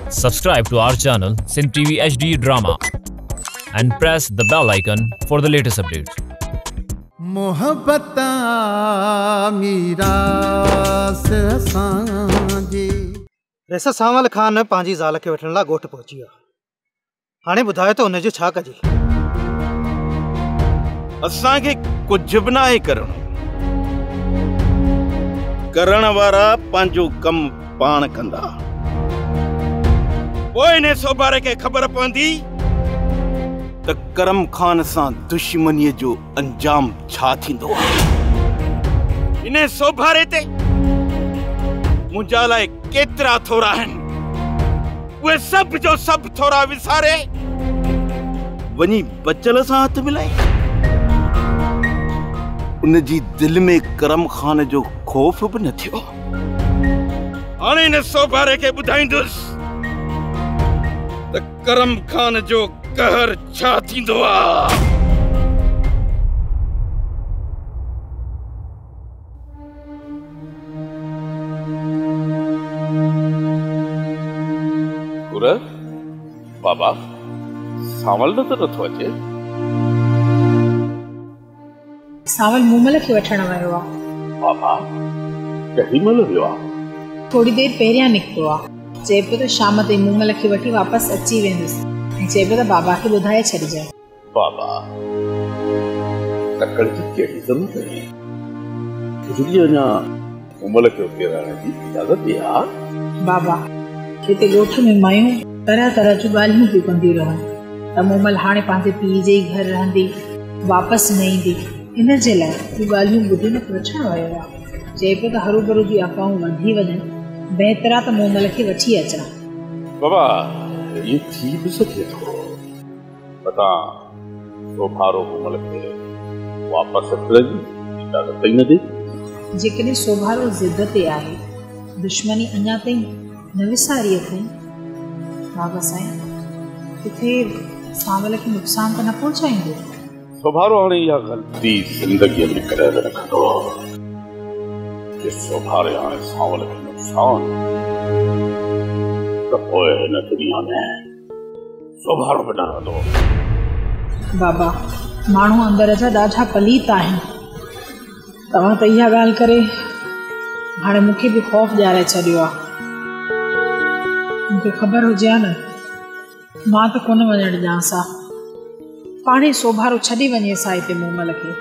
Subscribe to our channel Sin TV HD Drama and press the bell icon for the latest updates. मोहब्बत मीरास सांजे वैसा सावल खान पांजी ज़ाल के वठण ला गोठ पहुंची वियो। हाणे ॿुधायो त हुनजो छा कजे? असांखे कुझु बि नाहे करण वारा पंहिंजो कम पाण कंदा। पोइ इन सोभारे खे ख़बर पवंदी त करम खान सां दुश्मनीअ जो अंजाम छा थींदो आहे। इन सोभारे ते मुंहिंजा लाइ केतिरा थोरा आहिनि, उहे सभु जो सभु थोरा विसारे वञी बचल सां हथ मिलाए उनजी दिल में करम खान जो खौफ भी न थियो। हाणे इन सोभारे के ॿुधाईंदुसि त करम खान जो कहर छा थींदो आहे। बाबा सावल न नथो अचे। सावल मूमल खे वठण वियो आहे। बाबा कहीं महिल वियो आहे? थोड़ी देर पहिरियां निकितो आहे। चए पियो त शाम ताईं मूमल खे वठी वापसि अची वेंदुसि ऐं चए पियो त बाबा खे ॿुधाए छॾिजांइ। बाबा तकड़ जी कहिड़ी ज़रूरत आहे? गुज़री अञा मूमल खे उते रहण जी इजाज़त ॾिया। बाबा हिते ॻोठ में मायूं तरह तरह जूं ॻाल्हियूं पियूं कंदियूं रहनि त मूमल हाणे पंहिंजे पीउ जे ई घर रहंदी, वापसि न ईंदी। इन जे लाइ इहे ॻाल्हियूं ॿुधी न वठण वियो आहे। चए पियो त हरू भरू जी अफ़वाहूं वधी वञनि, बहितर आहे त मूमल खे वठी अचां। बाबा ये थी भी सके थो, पता सोभारो मूमल खे वापसि अचण जी इजाज़त ई न ॾे। जेकॾहिं सोभारो ज़िद ते आहे, दुश्मनी अञा ताईं न विसारी अथई, बाबा साईं किथे सावल खे नुक़सान त न पहुचाईंदो? सोभारो हाणे इहा ग़लती ज़िंदगीअ में कॾहिं न कंदो कि सोभारे हाणे सावल खे नुक़सान त पोइ हिन दुनिया में सोभारो बि न रहंदो। बाबा माण्हू अंदर जा ॾाढा पलीत आहिनि। तव्हां त इहा ॻाल्हि करे हाणे मूंखे बि ख़ौफ़ ॾियारे छॾियो आहे। मूंखे ख़बर हुजे हा न, मां त कोन वञणु ॾियांसि हा। पाणे सोभारो छॾी वञे सा हिते मूमल खे।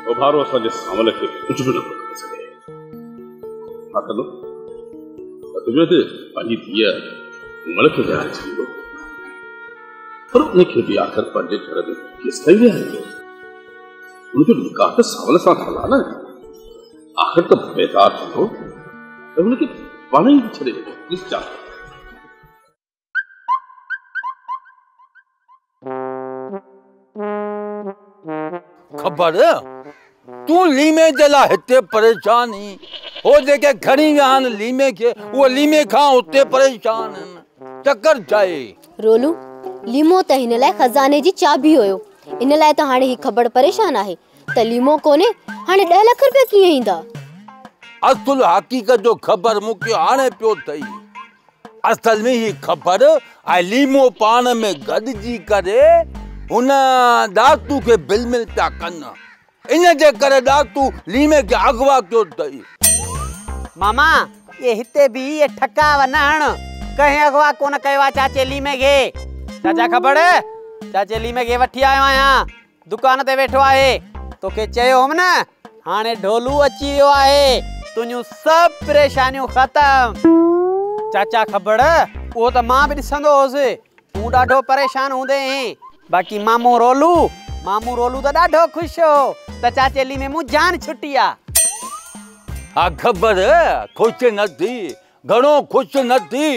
सोभारो असांजे सावल खे कुझु बि न करे सघे। छा कंदो? पंहिंजी धीअ मूमल खे विहारे छॾींदो, पर उनखे बि आख़िर पंहिंजे घर में केस ताईं विहारींदो। उनजो निकाह त सावल सां थियल आहे न। आख़िर त बेदार थींदो त उनखे पाण ई छॾे ॾींदो। खबर तू लीमे जला हिते परेशान ही हो, जेके खणी विया आहिनि लीमे खे, उहो लीमे खां उते परेशान आहिनि। चक्कर चाहे रोलू लीमो त हिन लाइ खजाने जी चाबी हुयो, इन लाइ त हाणे ही खबर परेशान आहे त लीमो कोने, हाणे 10 लाख रुपया कीअं ईंदा? असुल हकीकत जो खबर मूंखे हाणे पियो अथई। असल में ही खबर ऐं लीमो पाण में गॾिजी करे हुन डाकू खे बिलमिल पिया कनि। इन जे करे डाकू लीमे खे अगवा कयो अथई। मामा ये हिते भी ये ठका वनण कहीं अगवा कोन कयो आहे चाचे लीमे खे। चाचा खबर चाचे लीमे खे वठी आयो आहियां, दुकान ते वेठो आहे। तोखे चयो हुम न हाणे ढोलू अची वियो आहे, तुंहिंजूं सभु परेशानियूं ख़तम। चाचा खबर उहो त मां बि ॾिसंदो हुउसि, तूं ॾाढो परेशान हूंदे। बाक़ी मामू रोलू त ॾाढो ख़ुशि हो त चाचे लीमे मूं जान छुटी आहे। हा खबर ख़ुशि न थी, घणो ख़ुशि न थी।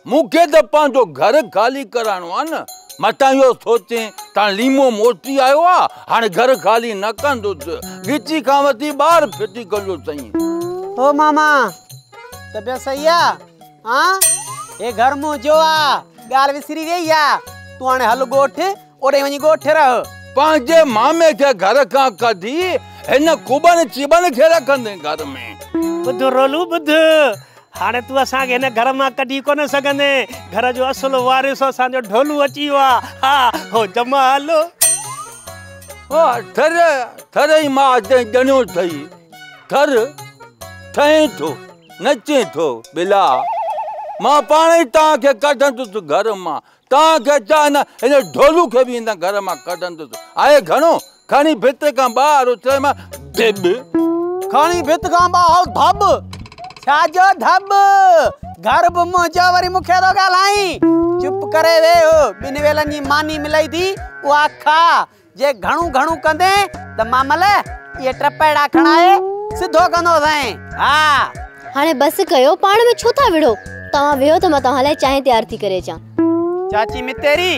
मूंखे त पंहिंजो घर ख़ाली कराइणो आहे न। मतां इहो सोचे त लीमो मोटी आयो आहे, हाणे घर ख़ाली न कंदुसि, गिची खां वठी ॿार फिटी कंदो सही। ओ मामा तबियत सही आहे? हाँ ये घर मुंहिंजो आहे, ॻाल्हि विसरी वई आहे। तू हाणे हल ॻोठ, ओॾे वञी ॻोठ रह। पंहिंजे मामे खे घर खां कढी हिन कुबन चिबन खे रखंदे घर में। ॿुध रोलू ॿुध, हाणे तूं असांखे हिन घर मां कढी कोन सघंदे। घर जो असुलु वारिस असांजो ढोलू अची वियो आहे। हा हो जमाल थर ई मां ॼणियो अथई। थर ठहे थो नचे थो बिला। मां पाण ई तव्हांखे कढंदुसि घर मां। तव्हांखे छा हिन ढोलू खे बि हिन घर मां कढंदुसि। आहे घणो खणी भित खां ॿाहिरि उथरे मां धिब खणी भित खां ॿाहिरि धब। छाजो धब? घर बि मुंहिंजो वरी मूंखे थो ॻाल्हाई। चुप करे वेहो। ॿिनि वेलनि जी मानी मिलई थी उहा खा। जे घणो घणो कंदे त मामल ये टपेड़ा खणाए सिधो कंदो अथई। हा हाणे बस कयो, पाण में छो था विड़ो? तव्हां वेहो त मां तव्हां लाइ चांहि तयारु थी करे अचां। चाची मितेरी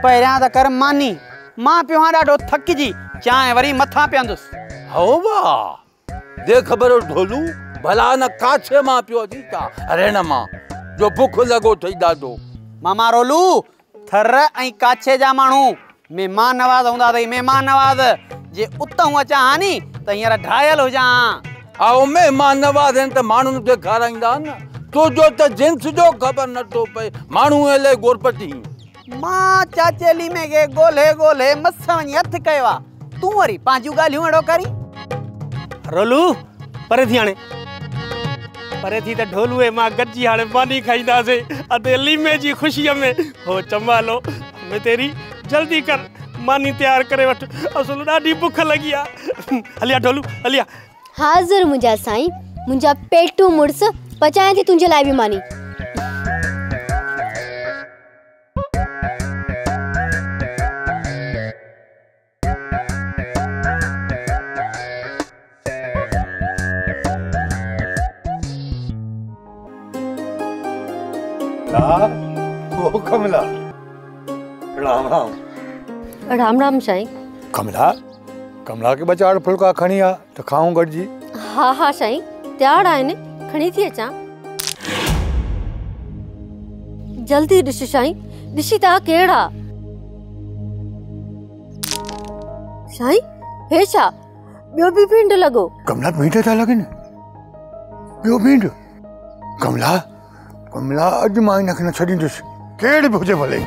पहिरियां त कर मानी। मां पियो हां ॾाढो थकिजी। चांहि वरी मथां पियंदुसि। हो वाह दे ख़बर ढोलू भला न काछे मां पियो अची था रेण मां जो बुख लॻो अथई ॾाढो। मामा रोलू थर ऐं काछे जा माण्हू महिमान नवाज़ हूंदा अथई। महिमान नवाज़ जे उतां अचां हा नी त हींअर ढायल हुजां। आओ महिमान नवाज़ आहिनि त माण्हुनि खे खाराईंदा न। तुंहिंजो त जिन्स जो ख़बर नथो पए। माण्हू एले गोरपटी। मां चाचेली में गे ॻोल्हे ॻोल्हे मस वञी हथु कयो आहे। तूं वरी पंहिंजूं ॻाल्हियूं अहिड़ो करी। रोलू परे थी हाणे। परे थी त ढोलूए मां गॾिजी हाणे मानी खाईंदासीं अधे लीमे जी ख़ुशीअ में। हो चंबालो मितेरी जल्दी कर मानी तयार करे वठ। असुल ॾाढी बुख लगी आहे। हलिया ढोलू हलिया। हाज़िर मुंहिंजा साईं। मुंहिंजा पेटू मुड़स पचाए थी तुंहिंजे लाइ बि मानी। ओ कमला राम राम। राम राम साईं। कमला कमला के बचाड़ फुलका खणी आ त खाऊं गॾिजी। हा हा साईं तयार आहिनि, खणी थी अचां। जल्दी ॾिस साईं, ॾिसी था कहिड़ा। साईं हे छा ॿियो बि भींड लॻो? कमला भींड था लॻनि? ॿियो भींड? कमला कमला अॼु मां हिनखे न छॾींदुसि कहिड़ी बि हुजे भले।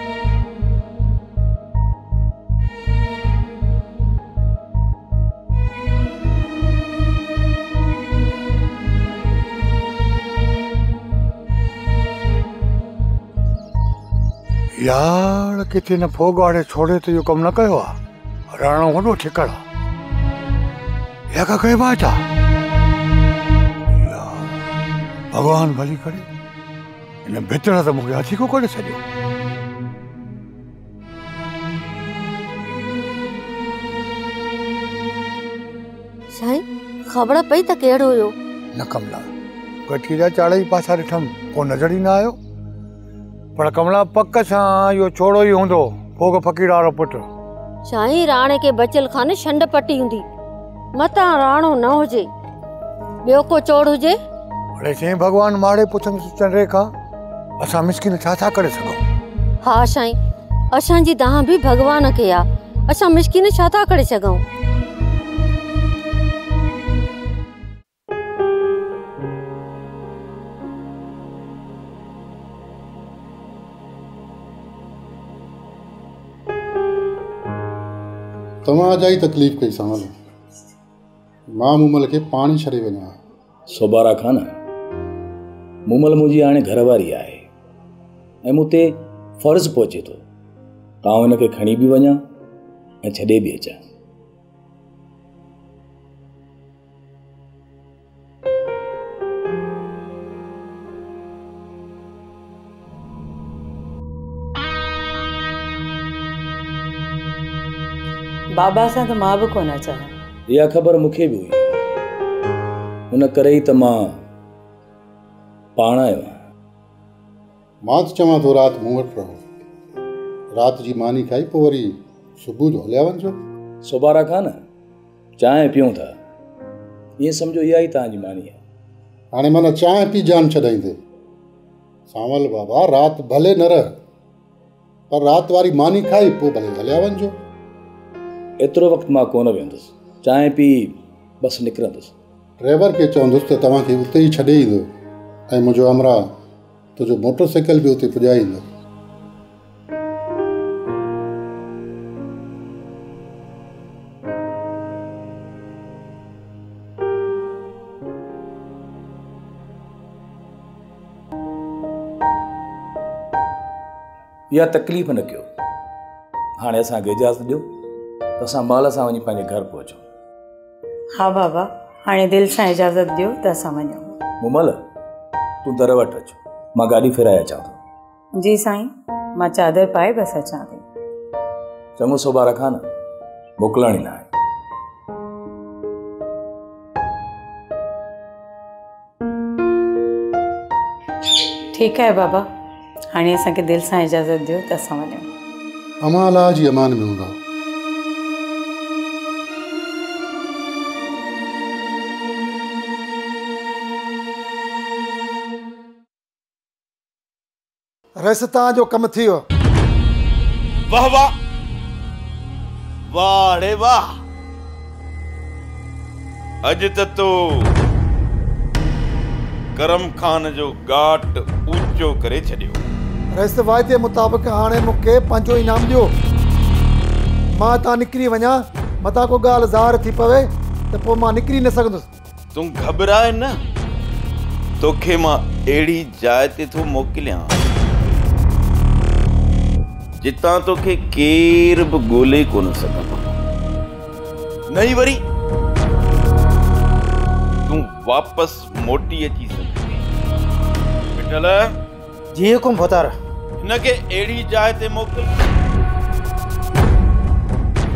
यार किथे न फोगाड़े छोड़े तो यो कम न कयो आहे। राणो वॾो ठिकड़ आहे। या का कई बात आहे। भगवान भली करे इन भितड़ त मूंखे हथी को करे छॾियो। साईं ख़बर पई त कहिड़ो हुयो? न कमला गठी जा चाड़ई पासा ॾिठमि को नज़र ई न आयो। पर कमला पक सां इहो छोड़ो ई हूंदो फोग फ़कीर वारो पुटु। साईं राणे के बचियल खाने छंड पटी हूंदी। मतां राणो न हुजे ॿियो को चोड़ हुजे। अड़े साईं भगवान माड़े पुछंदुसि चंडे खां असां मिसकिन छा करे सघूं। हा साईं असांजी दाह बि भगवान खे आहे। असां मिसकिन छा था करे सघूं। तव्हां जा ई तकलीफ़ कई सामान। मां मूमल खे पाणी छॾे वञा। सोबारा खान मूमल मुंहिंजी हाणे घरवारी आहे ऐं मूं ते फ़र्ज़ु पहुचे थो तां हुनखे खणी बि वञा ऐं छॾे बि अचां। बाबा सां त मां बि कोन अचां। इहा ख़बर मूंखे बि हुई। हुन करे ई त मां पाण आयो आहियां। मां त चवां थो राति मूं वटि रहो। राति जी मानी खाई पोइ वरी सुबुह जो हलिया वञिजो। सोबारा खान चांहि पियूं था ईअं सम्झो इहा ई तव्हांजी मानी आहे। हाणे माना चांहि पी जान छॾाईंदे। सावल बाबा राति भले न रह पर राति वारी मानी खाई पोइ भले हलिया वञिजो। एतिरो वक़्तु मां कोन वेंदुसि। चांहि पी बसि निकिरंदुसि। ड्राइवर खे चवंदुसि त तव्हांखे उते ई छॾे ईंदो ऐं मुंहिंजो अमरा तुंहिंजो मोटरसाइकिल बि उते पुॼाईंदो। इहा तकलीफ़ न कयो। हाणे असांखे इजाज़त ॾियो त असां महिल सां वञी पंहिंजे घर पहुचूं। हा बाबा, हाणे दिलि सां इजाज़त ॾियो त असां वञूं। मुमल, तूं दर वटि अच, मां गाॾी फिराए अचां थो। जी साईं, मां चादर पाए बसि अचां थी। चङो सोभा रखां न, मोकिलण ई न आहे। ठीकु आहे बाबा, हाणे असांखे दिलि सां इजाज़त ॾियो त असां वञूं। अमा अलाह जी अमान में हूंदा। रस तव्हांजो कमु थी वियो। वाह वाह वाह रे वाह, अॼु त तो करम खान जो घाट ऊंचो करे छॾियो। रस वाइदे मुताबिक़ हाणे मूंखे पंहिंजो इनाम ॾियो। मां तां निकिरी वञा, मथां को ॻाल्हि ज़ाहिर थी पवे त पोइ मां निकिरी न सघंदुसि। तूं घबराए न, तोखे मां अहिड़ी जाइ ते थो मोकिलियां जितां तोखे केर बि ॻोल्हे कोन सघंदो। नहीं वरी तूं वापसि मोटी अची सघे। मिटल जी हुकुम फतार। हिनखे अहिड़ी जाइ ते मोकिल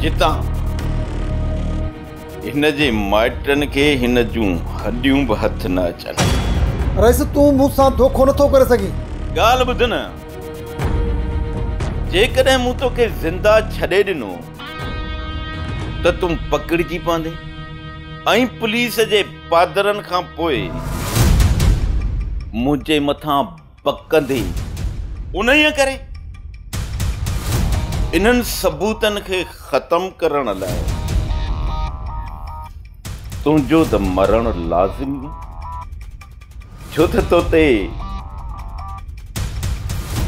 जितां हिन जे माइटनि खे हिन जूं हॾियूं बि हथ न अचनि। रईस, तूं मूंसां धोखो नथो करे सघीं। ॻाल्हि ॿुध न, जेकॾहिं मूं तोखे ज़िंदा छॾे ॾिनो त तूं पकड़िजी पवंदे ऐं पुलिस जे पादरनि खां पोइ मुंहिंजे मथां पकंदे। उन्हीअ करे इन्हनि सबूतनि खे ख़तम करण लाइ तुंहिंजो त मरण लाज़िम, छो त तोते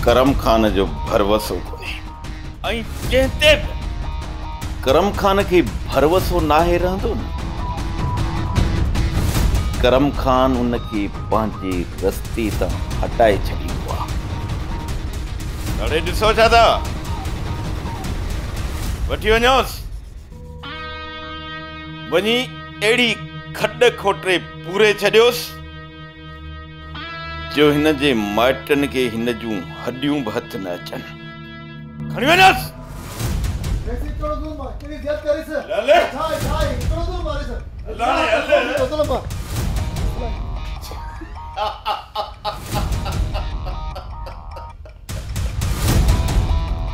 करम खान जो भरवसो कोन्हे ऐं जंहिं ते करम खान खे भरवसो नाहे रहंदो न, करम खान उनखे पंहिंजे रस्ते तां हटाए छॾींदो आहे। हाणे ॾिसो छा था, वठी वञोसि, वञी अहिड़ी खॾ खोटे पूरे छॾियोसि जो हिन जे माइटनि खे हिन जूं हॾियूं बि हथ न अचनि। खणी वञोसि।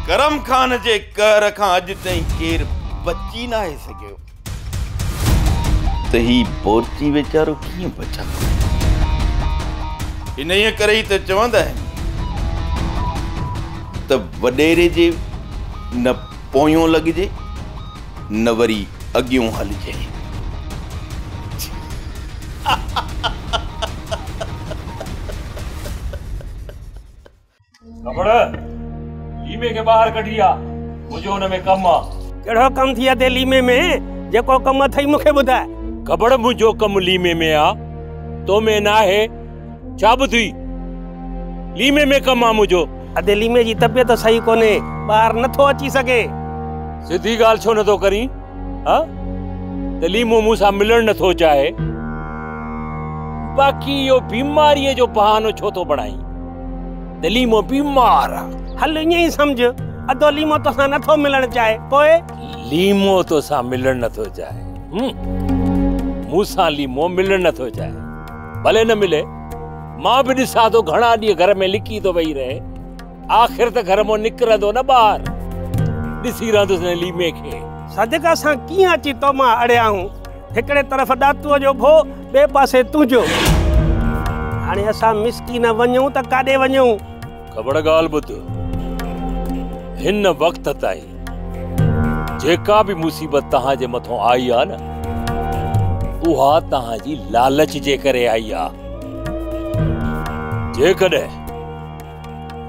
करम खान जे कहर खां अॼु ताईं केरु बची न आहे सघियो त ही बोरची वीचारो कीअं बचा। इन्हीअ करे ई त चवंदा आहिनि त वॾेरे जे न पोयों लॻिजे न वरी अॻियों हलिजे। लीमे के ॿाहिरि कढी आ, मुंहिंजो हुन में कमु आ। कहिड़ो कमु थी आहे लीमे में? जेको कमु अथई मूंखे ॿुधाए। ख़बर मुंहिंजो कमु लीमे में आ, तो में न आहे छा ॿुधी? लीमे में कमु आ मुंहिंजो। अदे लीमे जी तबियत सही कोन्हे, ॿाहिरि नथो अची सघे। सिधी ॻाल्हि छो नथो करी? हा त लीमो मूंसां मिलण नथो चाहे, बाक़ी इहो बीमारीअ जो बहानो छो थो बणाई त लीमो बीमार आ। हल ईअं ई सम्झ, अदो लीमो तोसां नथो मिलण चाहे, पोइ लीमो तोसां मिलण नथो चाहे, मूंसां लीमो मिलण नथो चाहे। भले न मिले, मां बि ॾिसां थो घणा ॾींहं घर में लिकी थो वेही रहे, आख़िर त घर मां निकिरंदो न ॿाहिरि। ॾिसी रहंदुसि लीमे खे। सदका सां कीअं अची तो मां अड़िया हूं, हिकिड़े तरफ़ ॾातूअ जो भो, ॿिए पासे तुंहिंजो। हाणे असां मिसकीन वञूं त काॾे वञूं? ख़बर ॻाल्हि ॿुध, हिन वक़्त ताईं जेका बि मुसीबत तव्हांजे मथां आई आहे न, उहा तव्हांजी लालच जे करे आई आ। जेकॾहिं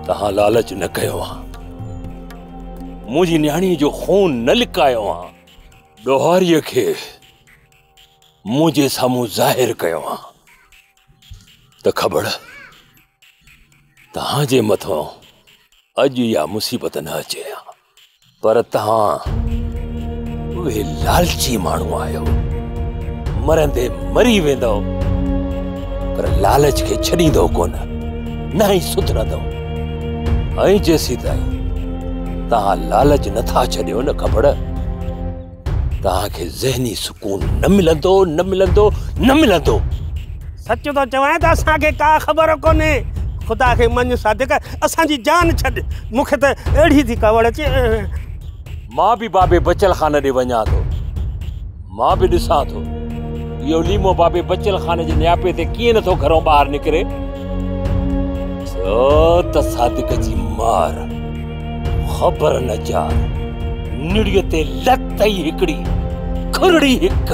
तव्हां लालच न कयो आ, मुंहिंजी न्याणी जो खून न लिकायो आ, ॾोहारीअ खे मुंहिंजे साम्हूं ज़ाहिर कयो आ, त ख़बर तव्हांजे मथां अॼु इहा मुसीबत न अचे हा। पर तव्हां उहे लालची माण्हू आहियो, मरंदे मरी वेंदो, पर लालच खे छॾींदो कोन, न ई सुधरंदो। ऐं जेसीं ताईं तव्हां लालच नथा छॾियो न ख़बर, तव्हांखे ज़हनी सुकून न मिलंदो, न मिलंदो, न मिलंदो। सच तो चवां त असांखे का ख़बर कोन्हे। खुदा खे मञ सादिक, असांजी जान छॾ, मूंखे त अहिड़ी थी कवड़ अचे। मां बि बाबे बचल खान ॾे वञा थो, मां बि ॾिसां थो इहो लीमो बाबे बचल खान जे नियापे ते कीअं नथो घरों ॿाहिरि निकिरे। छो त सादिक जी मार ख़बर न जार, निड़ीअ ते लत ई हिकिड़ी, खुरड़ी हिक।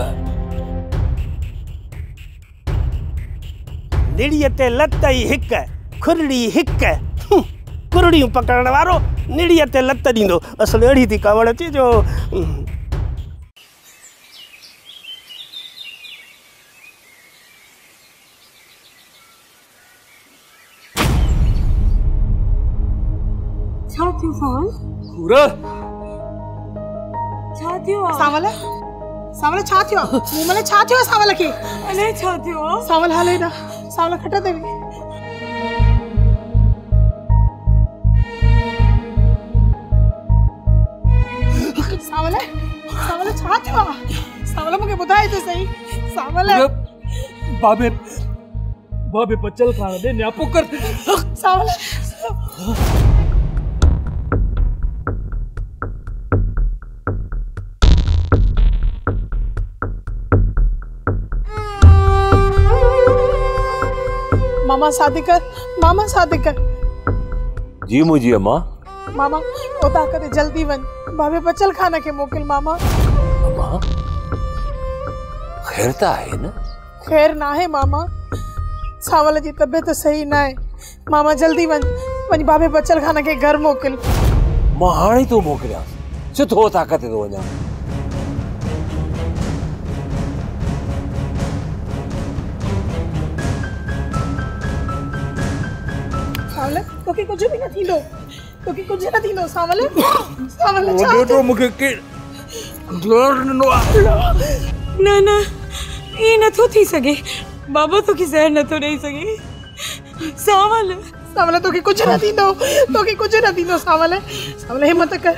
निड़ीअ ते लत ई हिक, खुरड़ी हिक। कुरड़ियूं पकड़ण वारो निड़ीअ ते लत ॾींदो। असल अहिड़ी थी कवड़ अचे जो छा थियो सावल? पूरा छा थियो? सावल सावल छा थियो? मूमल छा थियो सावल खे? अने छा थियो? सावल हाले ना, सावल खट ते सावल सावल छा थियो? सावल मूंखे ॿुधाए त सही। सावल बाबे बाबे बचल खान दे न्यापो कर। सावल मामा सादिक, मामा सादिक। जी मुंहिंजी अम्मा। मामा उता करे जल्दी वन, बाबे बचल खान के मोकिल मामा। अम्मा खैर त आहे न? खैर ना है मामा, सावल जी तबीयत सही ना है। मामा जल्दी वन बाबे बचल खान के घर मोकिल। मां हाणे तो मोकिलियां, सिधो ताक़त तो वञा। सावल तोके कुछ भी न थींदो, तोके कुछ न थींदो सावल। सावल छा तो मूंखे के डर न न न ये न तो थी सके, बाबा तो की सहन न तो नहीं सके। सावल सावल तोके कुछ न थींदो, तोके कुछ न थींदो सावल। सावल हिम्मत कर,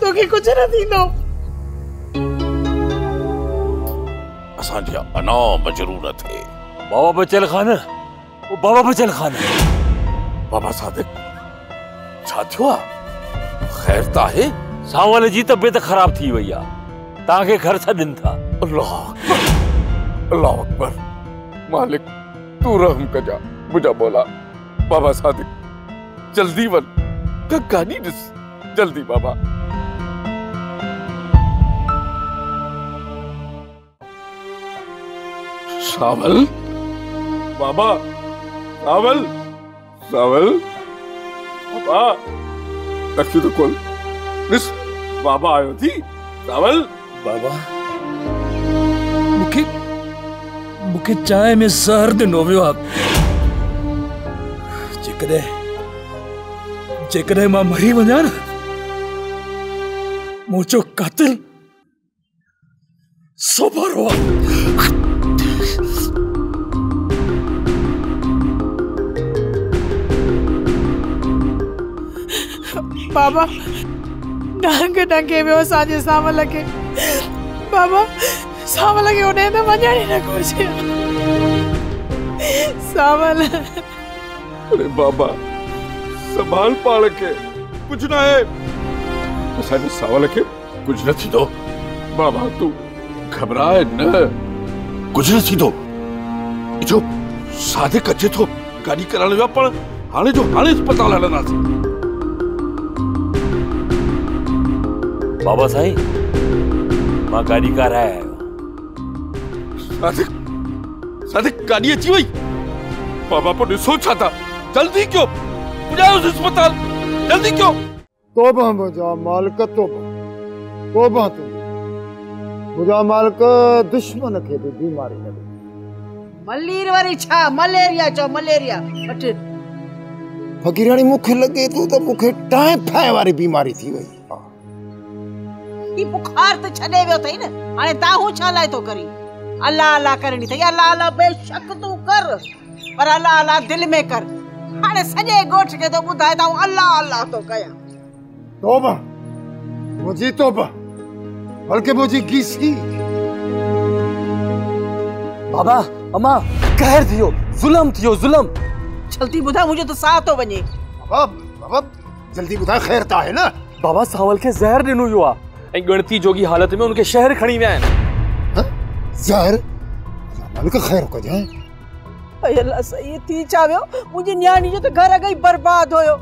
तोके कुछ न थींदो। असांजा अना मजरूर थे। बाबा बचल खान, वो बाबा बचल खान। बाबा सादिक छा थियो आहे? खैर त आहे? सावल जी तबीयत ख़राब थी वई आहे, तव्हांखे घर छॾनि था। अल्लाह अकबर। मालिक तू रहम कजा मुझा बोला। बाबा सादिक जल्दी वन, गाड़ी ॾिस जल्दी बाबा। सावल बाबा, सावल सावल बाबा, अखियूं तो खोल, ॾिस बाबा आयो थी। सावल बाबा मुखे चाय में ज़हर ॾिनो वियो आहे। जेकॾहिं मां मरी वञा न, मुंहिंजो कातिल सोभरो आहे। बाबा डांग डंगे वियो असांजे सावल खे। बाबा सावल खे उन त वञण ई न घुरिजे। सावल अरे बाबा संभाल पाण खे, कुछ न आहे। असांजे सावल खे कुछ न थींदो। बाबा तू घबराए न, कुछ न थींदो। जो सादिक अचे थो, गाड़ी कराइण विया, पर हाणे जो हाणे अस्पताल हलंदासीं। बाबा साईं मां गाड़ी कराए आयो। सादिक गाड़ी अची वई बाबा को ॾिसो छा था जल्दी क्यों पुॼायोसि अस्पताल जल्दी क्यों तोबा मुझा मालिक तोबा तोबा तू मुझा मालिक दुश्मन खे भी बीमारी न ॾे मलेरिया वारी छा मलेरिया चो मलेरिया बट फकीरानी मुखे लगे तू तो मुखे टाइफाइड वारी बीमारी थी वई ई बुखार तो छडे वियो थई न हाने ता हूं छा लाए तो करी अल्लाह अल्लाह करनी थई अल्लाह अल्लाह बेशक तू कर पर अल्लाह अल्लाह दिल में कर हाने सजे गोठ के तो बुधाए ता अल्लाह अल्लाह तो कया तोबा मुझी तोबा बल्कि मुझी गीसी बाबा अम्मा कहर थियो जुल्म जल्दी बुधा मुझे तो साथ तो बने बाबा जल्दी बुधा खैर ता है ना बाबा सावल के जहर दिनो युवा ऐं गणती जोगी हालत में उनके शहर खणी विया आहिनि जहर मालिक खैर को जाए अल्लाह सही थी चावियो मुझे न्याणी जो तो घर गई बर्बाद होयो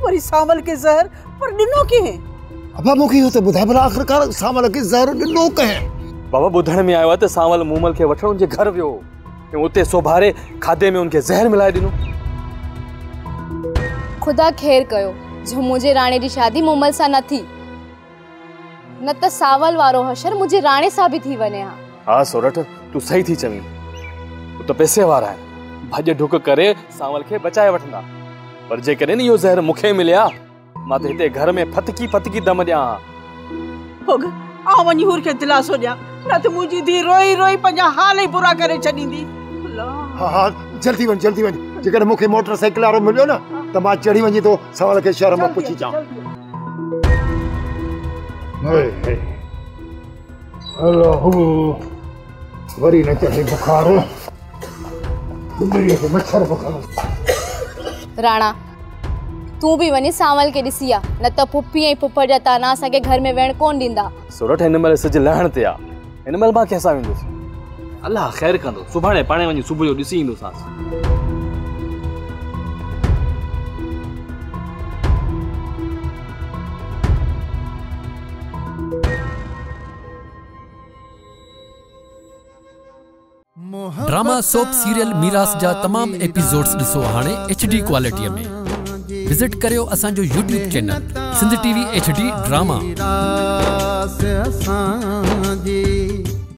वरी सामल के जहर पर दिनो के अबा मुखी हो तो बुधा भला आखिरकार सामल के जहर दिनो कहे बाबा बुधण में आयो त सावल मूमल के वठण उनके घर वियो ऐं उते सोभारे खाधे में उनके जहर मिलाए दिनो खुदा खैर कयो जो मुझे राणे जी शादी मूमल सा न थी न त सावल वारो हशर मुझे राणे सा भी थी वने हाँ सोरठ तू सही थी चवी तू तो पैसे वारा है भज ढुक करे सावल के बचाए वठंदा पर जे करे न यो जहर मुखे मिलिया मां त हिते घर में फतकी दम दिया होग आ वनी हुर के दिलासो दिया न त मुजी दी रोई रोई पंजा हाल ही बुरा करे छडींदी हाँ जल्दी वन जेकर मुखे मोटरसाइकिल वारो मिलियो न त मां चढ़ी वञी तो सवाल के शहर में पुछी जा अल्लाह वरी न चढ़े बुखार दुनिया के मच्छर बुखार राणा तू भी वनी सावल के ॾिसिया न त पुप्पी ऐं पुप्पड़ जा ताना असांखे घर में वेण कोन ॾींदा सोरठ हिन महिल सज लहण ते आ हिन महिल मां कंहिंसां वेंदुसि अल्लाह ख़ैर कंदो सुभाणे पाणे वञी सुबुह जो ॾिसी ईंदोसांसि ड्रामा सोप सीरियल मीरास जा तमाम एपिसोड्स ॾिसो हाणे HD क्वालिटीअ में विजिट करियो असांजो YouTube channel Sindh TV HD drama.